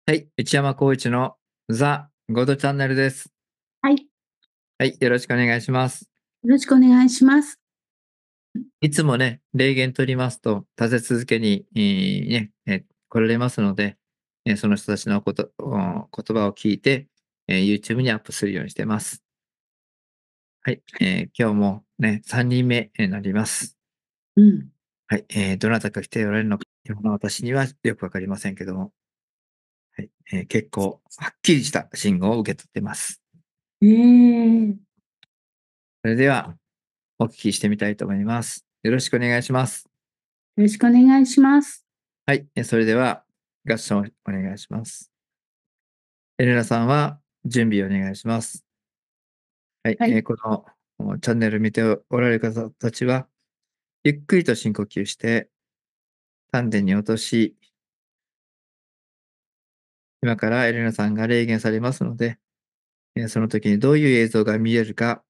はい、内山浩一のザ・ゴードチャンネルです。はい、はい、よろしくお願いします。よろしくお願いします。いつもね、例言取りますと、立て続けに、来られますので、その人たちの言葉を聞いて、YouTube にアップするようにしてます。はい、今日もね、3人目になります。うん。はい、どなたか来ておられるのか、今の私にはよくわかりませんけども、はい、結構はっきりした信号を受け取ってます。ええ、それではお聞きしてみたいと思います。よろしくお願いします。よろしくお願いします。はい、それでは合唱をお願いします。エレナさんは準備をお願いします。はい、はい。このチャンネル見ておられる方たちは、ゆっくりと深呼吸して、丹田に落とし、今からエレナさんが霊言されますので、その時にどういう映像が見えるか、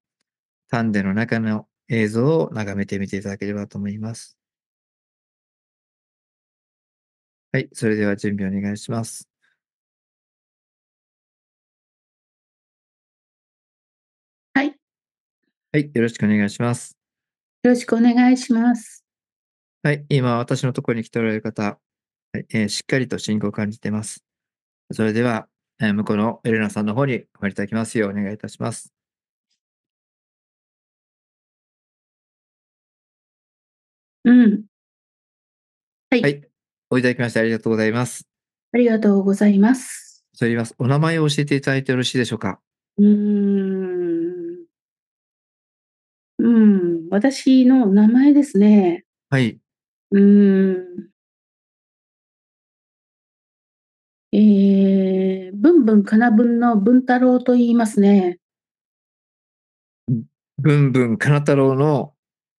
丹田の中の映像を眺めてみていただければと思います。はい、それでは準備お願いします。はい、よはい、よろしくお願いします。ろしくお願いします。はい、今私のところに来ておられる方、はい、しっかりと信号を感じています。それでは、向こうのエレナさんの方におりいただきますようお願いいたします。うん。はい、はい、おいただきましてありがとうございます。ありがとうございます。それでは、お名前を教えていただいてよろしいでしょうか？うーん。私の名前ですね。はい。うーん。ぶんぶんかなぶんの文太郎と言いますね。ぶんぶんかな太郎の、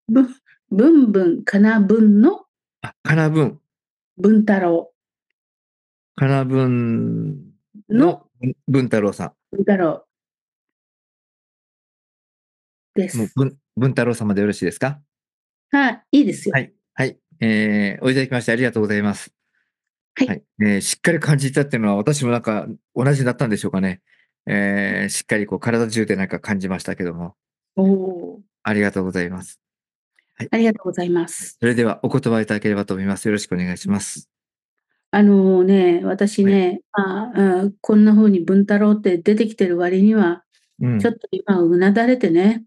ぶぶんぶんかなぶんのかなぶん、文太郎かなぶんののぶん太郎さ文太郎でん。もうす。ぶん太郎様でよろしいですか？はい、いいですよ。はい。はい。おいただきましてありがとうございます。はい。はい。しっかり感じたっていうのは、私もなんか同じだったんでしょうかね。しっかりこう体中でなんか感じましたけども、おお、ありがとうございます。はい。ありがとうございます。それではお言葉いただければと思います。よろしくお願いします。私はい。ね、こんな風に文太郎って出てきてる割には、うん。ちょっと今うなだれてね、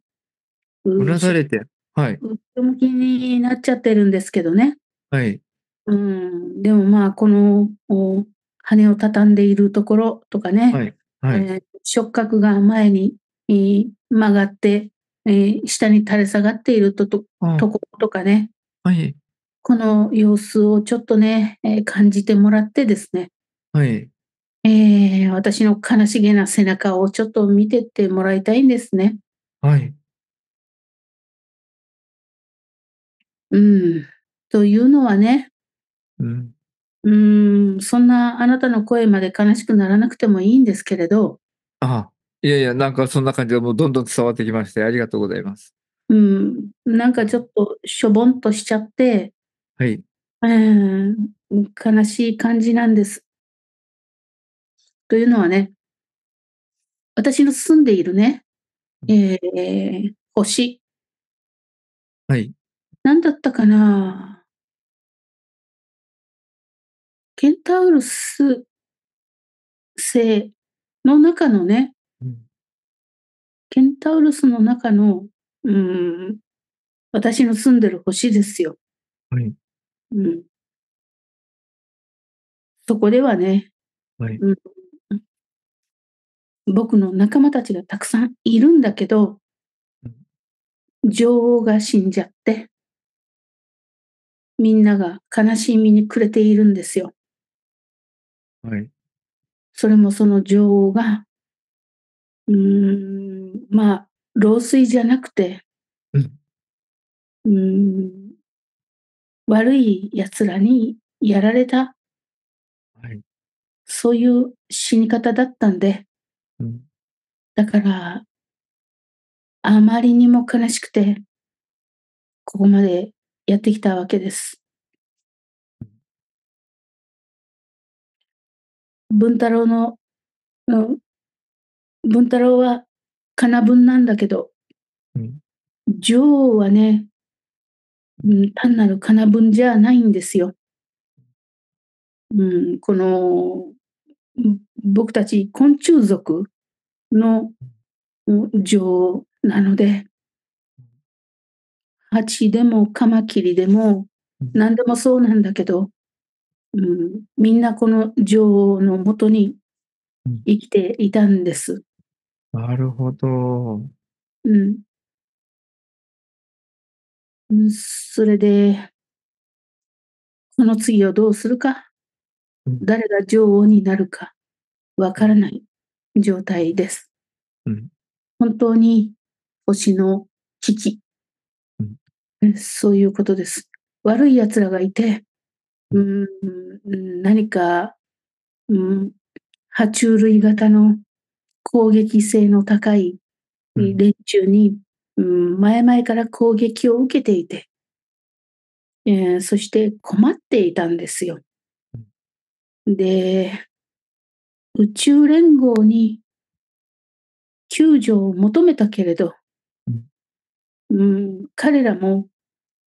うな後ろだれて、はい。後ろ向きになっちゃってるんですけどね。はい。でも、この、羽を畳んでいるところとかね、はい。はい。触覚が前に、曲がって、下に垂れ下がっているあところとかね、はい。この様子をちょっとね、感じてもらってですね、はい。私の悲しげな背中をちょっと見てってもらいたいんですね。はい。うん。というのはね、うん。そんなあなたの声まで悲しくならなくてもいいんですけれど、あいやいや、なんかそんな感じでもうどんどん伝わってきまして、ありがとうございます。なんかちょっとしょぼんとしちゃって、はい。うー悲しい感じなんです。というのはね、私の住んでいるね、星、はい。なんだったかな、ケンタウルス星の中のね、うん。ケンタウルスの中の、うーん、私の住んでる星ですよ。はい。うん。そこではね、はい。うん、僕の仲間たちがたくさんいるんだけど、うん。女王が死んじゃって、みんなが悲しみに暮れているんですよ。はい。それもその女王が、老衰じゃなくて、うん。うーん、悪い奴らにやられた、はい。そういう死に方だったんで、うん。だからあまりにも悲しくて、ここまでやってきたわけです。文太郎の、うん、文太郎はかなぶんなんだけど、うん。女王はね、単なるかなぶんじゃないんですよ。この、僕たち昆虫族の、女王なので、ハチでもカマキリでも、うん。何でもそうなんだけど、みんなこの女王のもとにうん。生きていたんです。なるほど。うん。それで、この次をどうするか、うん。誰が女王になるかわうん。からない状態です。うん。本当に星の危機、うん。そういうことです。悪い奴らがいて、うん。何か、うん、爬虫類型の攻撃性の高いうん。連中に、前々から攻撃を受けていて、そして困っていたんですよ。うん。で、宇宙連合に救助を求めたけれど、うん。彼らも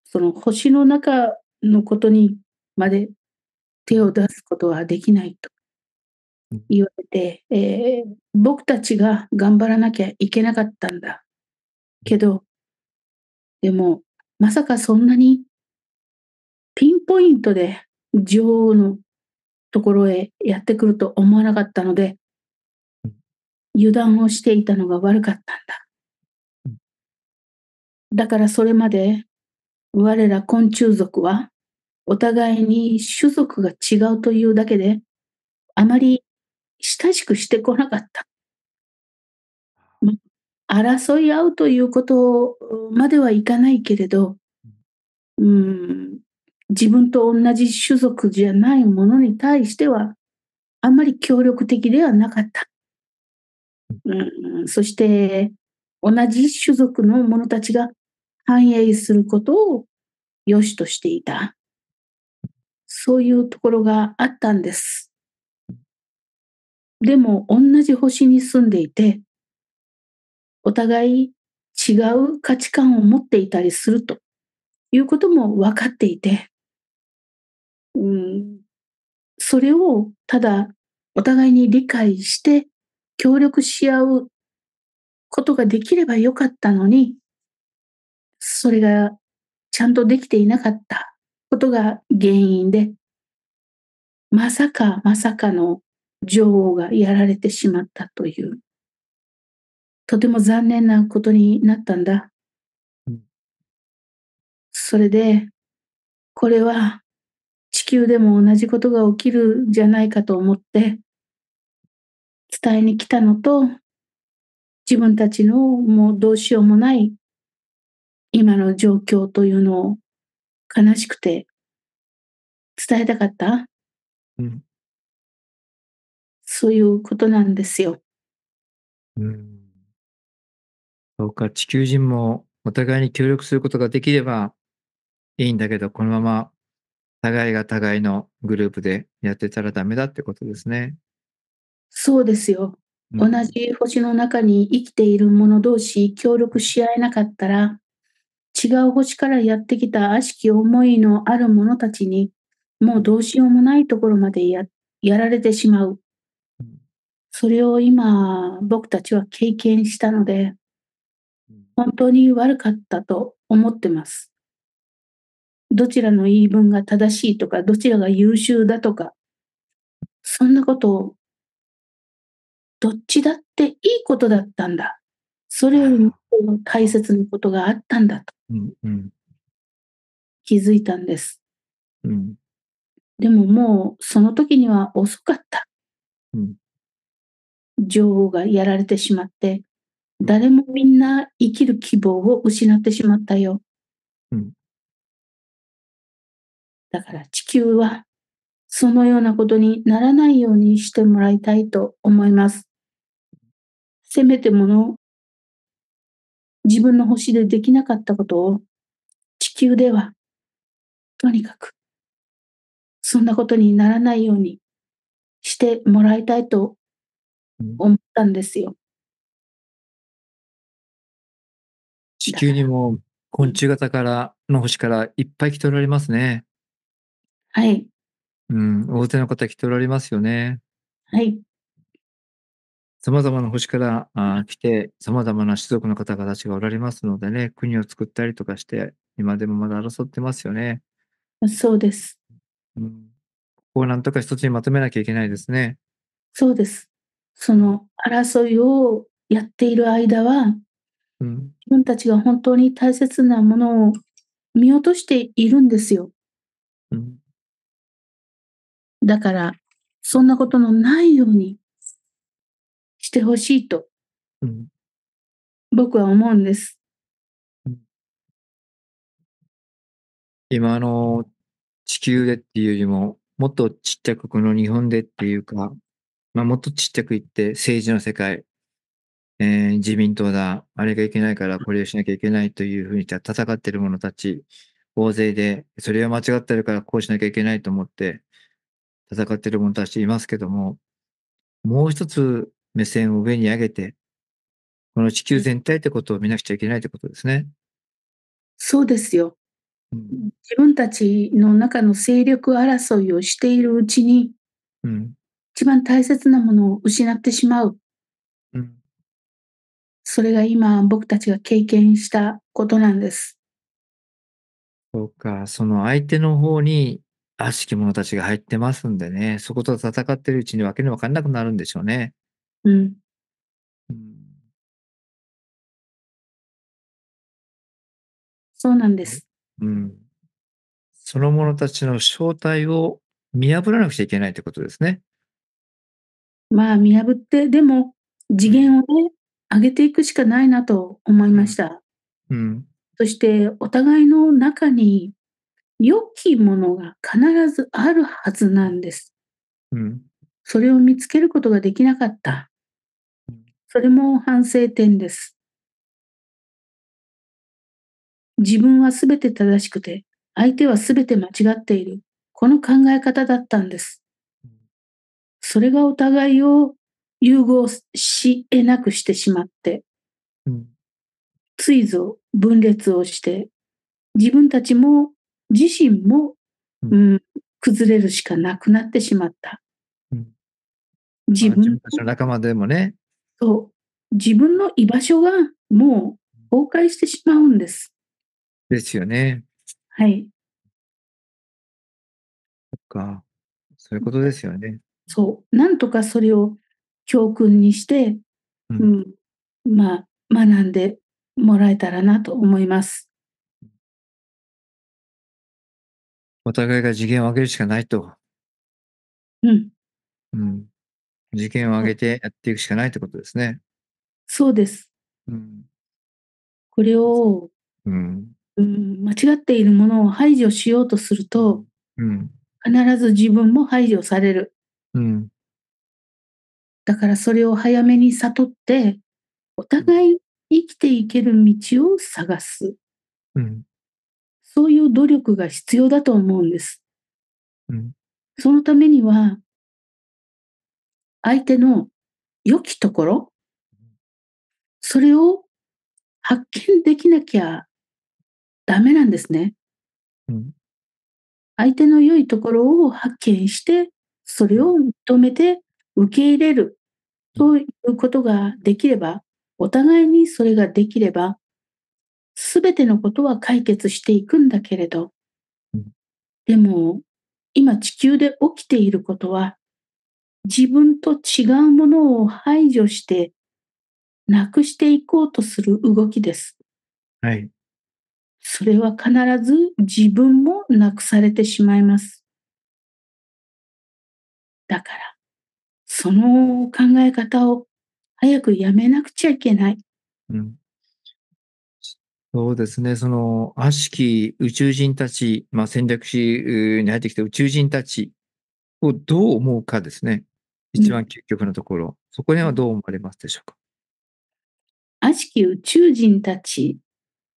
その星の中のことにまで手を出すことはできないとうん。言われて、僕たちが頑張らなきゃいけなかったんだ。けど、でも、まさかそんなにピンポイントで女王のところへやってくると思わなかったので、うん。油断をしていたのが悪かったんだ。うん。だからそれまで我ら昆虫族はお互いに種族が違うというだけで、うん。あまり親しくしてこなかった。ま、争い合うということまではいかないけれど、うん。うーん、自分と同じ種族じゃないものに対しては、あんまり協力的ではなかった。うん。そして、同じ種族の者たちが繁栄することを良しとしていた。そういうところがあったんです。でも、同じ星に住んでいて、お互い違う価値観を持っていたりするということも分かっていて、うん、それをただお互いに理解して協力し合うことができればよかったのに、それがちゃんとできていなかったことが原因で、まさかまさかの女王がやられてしまったという、とても残念なことになったんだ。うん。それで、これは地球でも同じことが起きるんじゃないかと思って伝えに来たのと、自分たちのもうどうしようもない今の状況というのを悲しくて伝えたかった、うん。そういうことなんですよ。うん。そうか、地球人もお互いに協力することができればいいんだけど、このまま互いが互いのグループでやってたらダメだってことですね。そうですよ。同うん。じ星の中に生きている者同士協力し合えなかったら、違う星からやってきた悪しき思いのある者たちに、もうどうしようもないところまでやられてしまう。うん。それを今、僕たちは経験したので、うん。本当に悪かったと思ってます。どちらの言い分が正しいとか、どちらが優秀だとか、そんなことをどっちだっていいことだったんだ。それよりもあ大切なことがあったんだとうん。うん。気づいたんです。うん。でももうその時には遅かった。うん。女王がやられてしまって、うん。誰もみんな生きる希望を失ってしまったよ。うん。だから地球はそのようなことにならないようにしてもらいたいと思います。せめてもの自分の星でできなかったことを地球ではとにかくそんなことにならないようにしてもらいたいとうん。思ったんですよ。地だから球にも昆虫型からの星からいっぱい来ておられますね。はい、うん、大勢の方来ておられますよね。はい、様々な星から、来て、様々な種族の方々たちがおられますのでね、国を作ったりとかして、今でもまだ争ってますよね。そうです。うん。ここをなんとか一つにまとめなきゃいけないですね。そうです。そうん。の争いをやっている間は、うん。自分たちが本当に大切なものを見落としているんですよ。うん。だから、そんなことのないようにしてほしいとうん。僕は思うんです。うん。今地球でっていうよりも、もっとちっちゃくこの日本でっていうか、もっとちっちゃく言って政治の世界、自民党だ、あれがいけないからこれをしなきゃいけないという風に戦っている者たち、大勢で、それは間違ってるからこうしなきゃいけないと思って戦っている者たちいますけども、もう一つ目線を上に上げて、この地球うん、全体ってことを見なくちゃいけないってことですね。そうですよ。うん。自分たちの中の勢力争いをしているうちに、うん。一番大切なものを失ってしまう。うん。それが今僕たちが経験したことなんです。そうか、その相手の方に悪しき者たちが入ってますんでね、そこと戦ってるうちにわけのわかんなくなるんでしょうね。うん、うん。そうなんです。うん。その者たちの正体を見破らなくちゃいけないってことですね。まあ、見破って、でも次うん。元をね、上げていくしかないなと思いうん。ました。うん。そしてお互いの中に良きものが必ずあるはずなんです。うん。それを見つけることができなかった。うん。それも反省点です。自分は全て正しくて、相手は全て間違っている。この考え方だったんです。それがお互いを融合し得なくしてしまって、うん。ついぞ分裂をして、自分たちも自身も、うん。うん、崩れるしかなくなってしまった。うん。自分の自分たちの仲間でもね。そう、自分の居場所がもう崩壊してしまうんです。ですよね。はい。そっか。そういうことですよね。そう、なんとかそれを教訓にして、うん。うん、まあ、学んでもらえたらなと思います。お互いが次元を上げるしかないと。うん、うん。次元を上そう、げてやっていくしかないってことですね。そうです。うん。これを、うん。間違っているものを排除しようとすると、うん。うん。必ず自分も排除される。うん。だからそれを早めに悟って、おうん。互い生きていける道を探す。うん。そういう努力が必要だと思うんです。うん。そのためには、相手の良きところ、それを発見できなきゃダメなんですね。うん。相手の良いところを発見して、それを認めて受け入れるうん。ということができれば、お互いにそれができれば、すべてのことは解決していくんだけれど、うん。でも、今地球で起きていることは、自分と違うものを排除してなくしていこうとする動きです。はい。それは必ず自分もなくされてしまいます。だから、その考え方を早くやめなくちゃいけない。うん。そうですね、その悪しき宇宙人たち、戦略史に入ってきた宇宙人たちをどう思うかですね。うん。一番究極のところ。そこにはどう思われますでしょうか？悪しき宇宙人たち、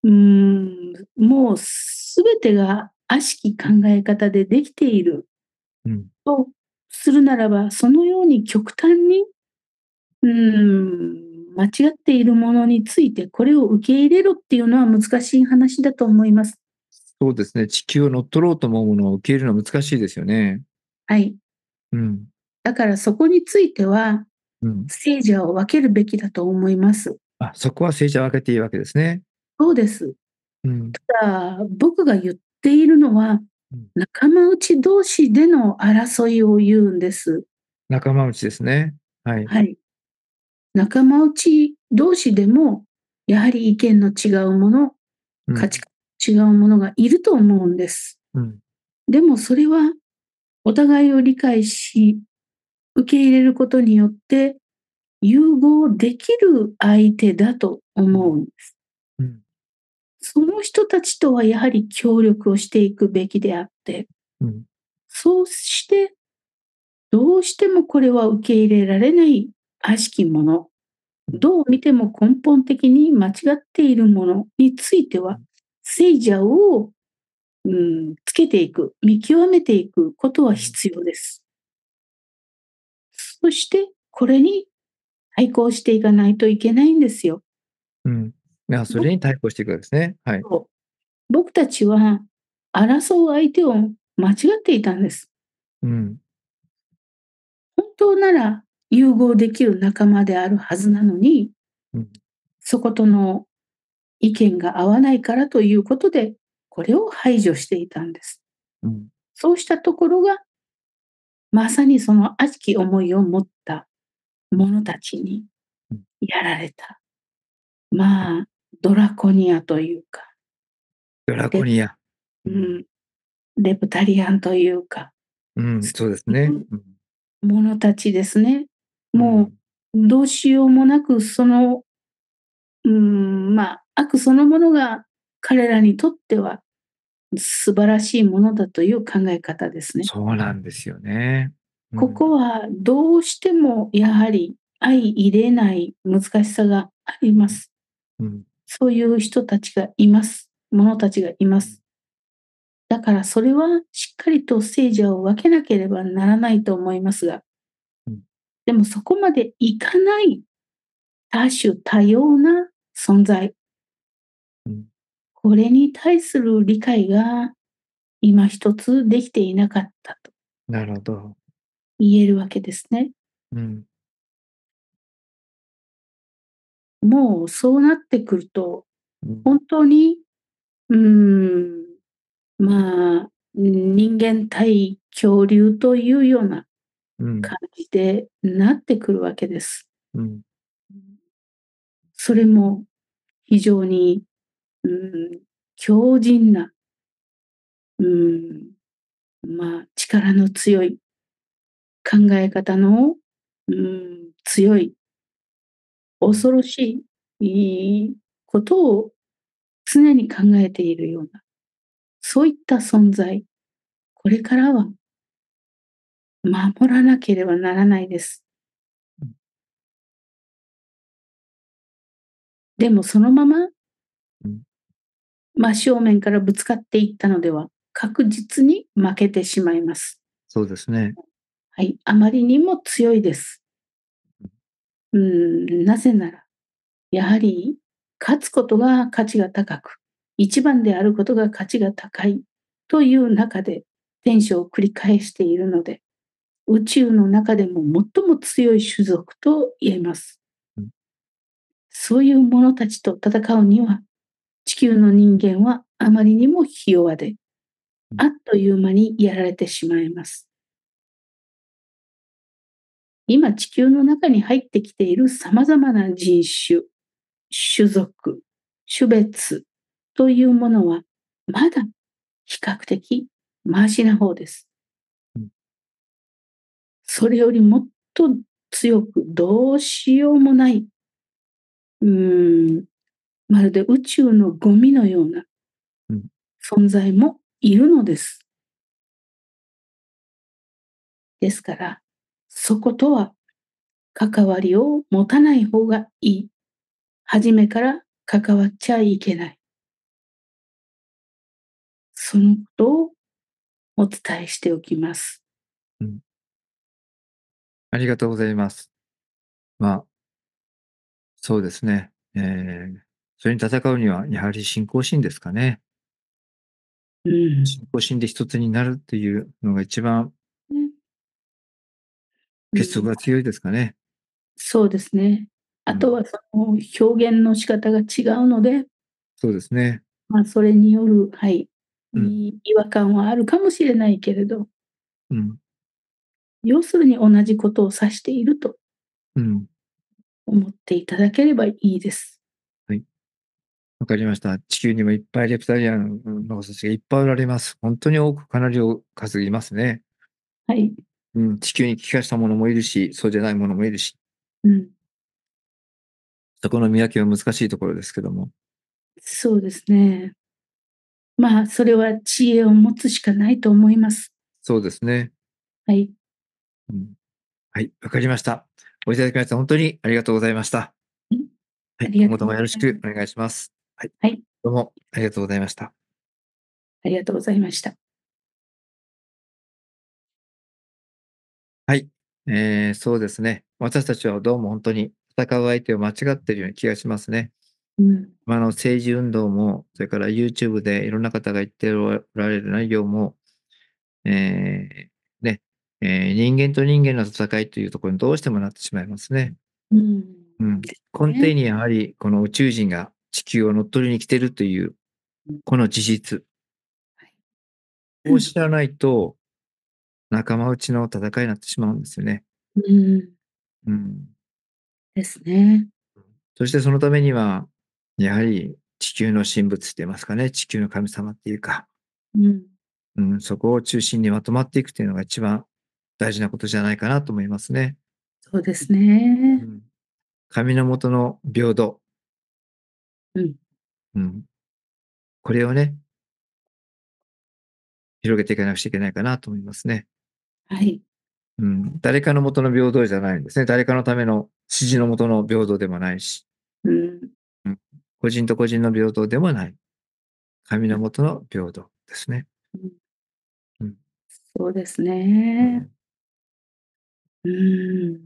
もうすべてが悪しき考え方でできているうん。とするならば、そのように極端に、間違っているものについて、これを受け入れろっていうのは難しい話だと思います。そうですね、地球を乗っ取ろうと思うものを受け入れるのは難しいですよね。はい。うん。だからそこについては、うん。聖者を分けるべきだと思います。あ、そこは聖者を分けていいわけですね。そうです。うん。ただ、僕が言っているのは、うん。仲間内同士での争いを言うんです。仲間内ですね。はい。はい。仲間内同士でも、やはり意見の違うもの、うん。価値観の違うものがいると思うんです。うん。でもそれはお互いを理解し、受け入れることによって融合できる相手だとうん。思うんです。うん。その人たちとはやはり協力をしていくべきであって、うん。そうしてどうしてもこれは受け入れられない悪しきもの、うん。どう見ても根本的に間違っているものについては、うん。聖者を、つけていく、見極めていくことはうん。必要です。そして、これに対抗していかないといけないんですよ。うん。いや、それ僕に対抗していくわけですね。はい。と僕たちは争う相手を間違っていたんです。うん。本当なら融合できる仲間であるはずなのに、うん。そことの意見が合わないからということで、これを排除していたんです。うん。そうしたところが、まさにその悪しき思いを持った者たちにうん。やられた。まあ、ドラコニアというか、ドラコレニア。うん。うん、レプタリアンというか、うん、そそうですういね。ううん。者たちですね。もうん。うどうしようもなく、その、悪そのものが彼らにとっては素晴らしいものだという考え方ですね。そうなんですよね。うこん。こはどうしてもやはり相入れない難しさがありまうん。す。うん。そういう人たちがいます。者たちがいまうん。す。だからそれはしっかりと聖者を分けなければならないと思いますが、うん。でもそこまでいかない多種多様な存在、うん。これに対する理解が今一つできていなかったとなるほど。言えるわけですね。うん。もうそうなってくると、うん。本当に、うーん、人間対恐竜というようなうん。感じでなってくるわけです。うん。それも非常に、うー強靭な、うー力の強い考え方の、強い、うん。恐ろしいことを常に考えているような、そういった存在、これからは守らなければならないです。うん。でもそのままうん。真正面からぶつかっていったのでは、確実に負けてしまいます。そうですね。はい、あまりにも強いです。うん。なぜなら、やはり勝つことが価値が高く、一番であることが価値が高いという中で転生を繰り返しているので、宇宙の中でも最も強い種族と言えます。うん。そういう者たちと戦うには、地球の人間はあまりにもひ弱で、うん。あっという間にやられてしまいます。今地球の中に入ってきている様々な人種、種族、種別というものは、まだ比較的マシな方です。うん。それよりもっと強くどうしようもない、うーん、まるで宇宙のゴミのようなうん。存在もいるのです。ですから、そことは関わりを持たない方がいい。初めから関わっちゃいけない。そのことをお伝えしておきます。うん。ありがとうございます。まあ、そうですね。それに戦うにはやはり信仰心ですかね。うん。信仰心で一つになるっていうのが一番ね。うん。結束が強いですかね。そうですね。うん。あとはその表現の仕方が違うので、そうですね。それによる、はい、うん。違和感はあるかもしれないけれど、うん。要するに同じことを指しているとうん。思っていただければいいです。はい。わかりました。地球にもいっぱいレプタリアンの人たちがいっぱいおられます。本当に多く、かなり数いますね。はい。うん、地球に帰化したものもいるし、そうじゃないものもいるし、うん。そこの見分けは難しいところですけども。そうですね。それは知恵を持つしかないと思います。そうですね。はい。うん。はい、わかりました。おいただきまして本当にありがとうございました。うん、はい、ありがとう今後ともよろしございます。くお願いします。はい、はい、どうもありがとうございました。ありがとうございました。はい、そうですね。私たちはどうも本当に戦う相手を間違っているような気がしますね。うん。政治運動も、それから YouTube でいろんな方が言っておられる内容も、えね、人間と人間の戦いというところにどうしてもなってしまいますね。うん。うん。ですね。根底にやはりこの宇宙人が地球を乗っ取りに来てるという、うん、この事実はい。を知らないと、仲間内の戦いになってしまうんですよね。うん。うん。ですね。そしてそのためには、やはり地球の神仏って言いますかね、地球の神様っていうか、うん。うん、そこを中心にまとまっていくというのが一番大事なことじゃないかなと思いますね。そうですね。うん。神の下の平等。うん。うん。これをね、広げていかなくちゃいけないかなと思いますね。はい。うん。誰かの下の平等じゃないんですね。誰かのための指示の下の平等でもないし、うん。うん。個人と個人の平等でもない。神の下の平等ですね。うん。うん。そうですね。うん。うーん。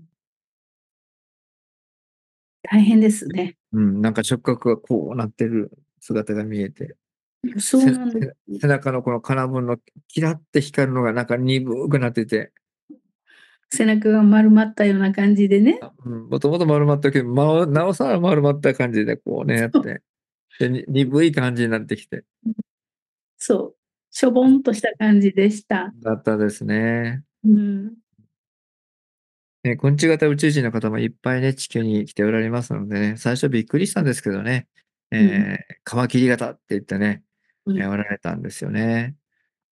大変ですね。うん、なんか直角がこうなってる姿が見えて、そうなんです。背中のこの金分のキラって光るのがなんか鈍くなってて、背中が丸まったような感じでね。うん、もともと丸まったけど、なおさら丸まった感じでこうね、やっそう。て、で、鈍い感じになってきて、そう。しょぼんとした感じでした。だったですね。うん。ね、昆虫型宇宙人の方もいっぱいね、地球に来ておられますのでね、最初びっくりしたんですけどね、うん。カマキリ型って言ってね、うん。おられたんですよね。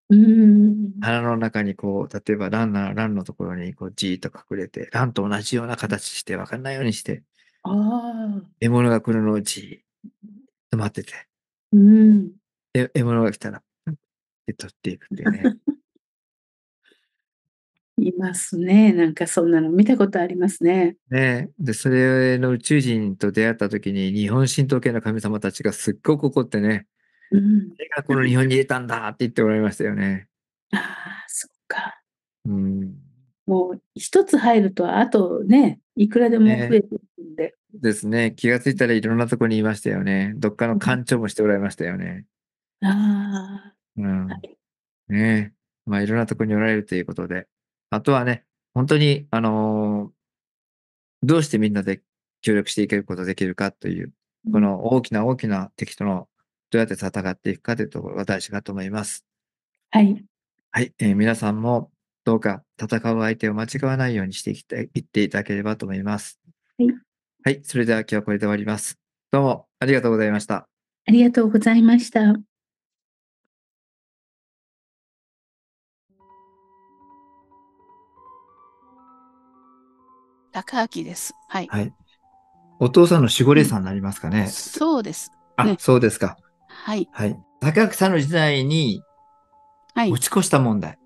うーん。鼻の中にこう、例えばランならランのところにこうじーっと隠れて、ランと同じような形して分かんないようにして、ああ。獲物が来るのをじーっと待ってて、うん。で、獲物が来たら、で取っていくっていうね。いますね。なんかそんなの見たことありますね。ね、で、それの宇宙人と出会った時に、日本神道系の神様たちがすっごく怒ってね、うん。誰がこの日本に入れたんだって言っておられましたよね。ああ、そっか。うん。もう一つ入ると、あとね、いくらでも増ね、えていくんで。ですね。気がついたらいろんなとこにいましたよね。どっかのうん。館長もしておられましたよね。あうあ、はん。い。ね。いろんなとこにおられるということで。あとはね、本当に、どうしてみんなで協力していけることができるかという、うん。この大きな大きな敵とのどうやって戦っていくかというところが大事かと思います。はい。はい、皆さんもどうか戦う相手を間違わないようにしていっていただければと思います。はい。はい、それでは今日はこれで終わります。どうもありがとうございました。ありがとうございました。高明です。はい。はい。お父さんの守護うん。霊さんになりますかね。そうです。あ、ね。そうですか。はい。はい。高木さんの時代にはい。持ち越した問題。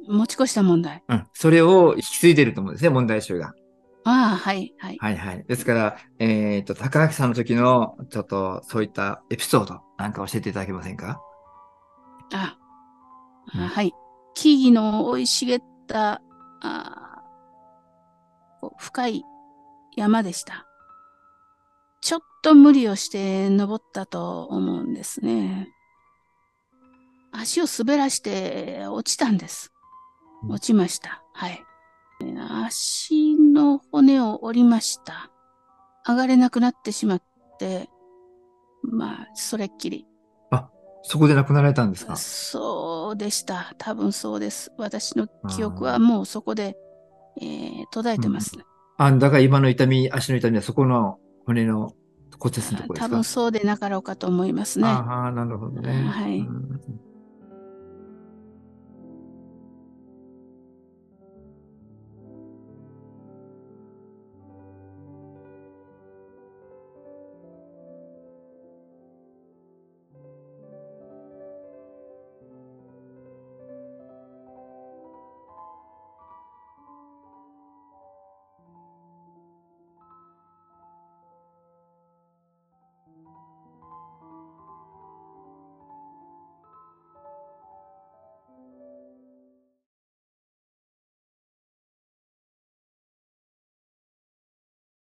持ち越した問題。うん。それを引き継いでると思うんですね、問題集が。ああ、はい、はい。はいはい。ですから、高垣さんの時の、ちょっと、そういったエピソードなんか教えていただけませんか？あ、うん。はい。木々の生い茂った、あこう深い山でした。ちょっと無理をして登ったと思うんですね。足を滑らして落ちたんです。落ちました。はい。足の骨を折りました。上がれなくなってしまって、まあ、それっきり。あ、そこで亡くなられたんですか？そうでした。多分そうです。私の記憶はあーもうそこで、途絶えうんてますね。だから今の痛み、足の痛みはそこの骨の骨折のところですか？多分そうでなかろうかと思いますね。ああ、なるほどね。はい。うん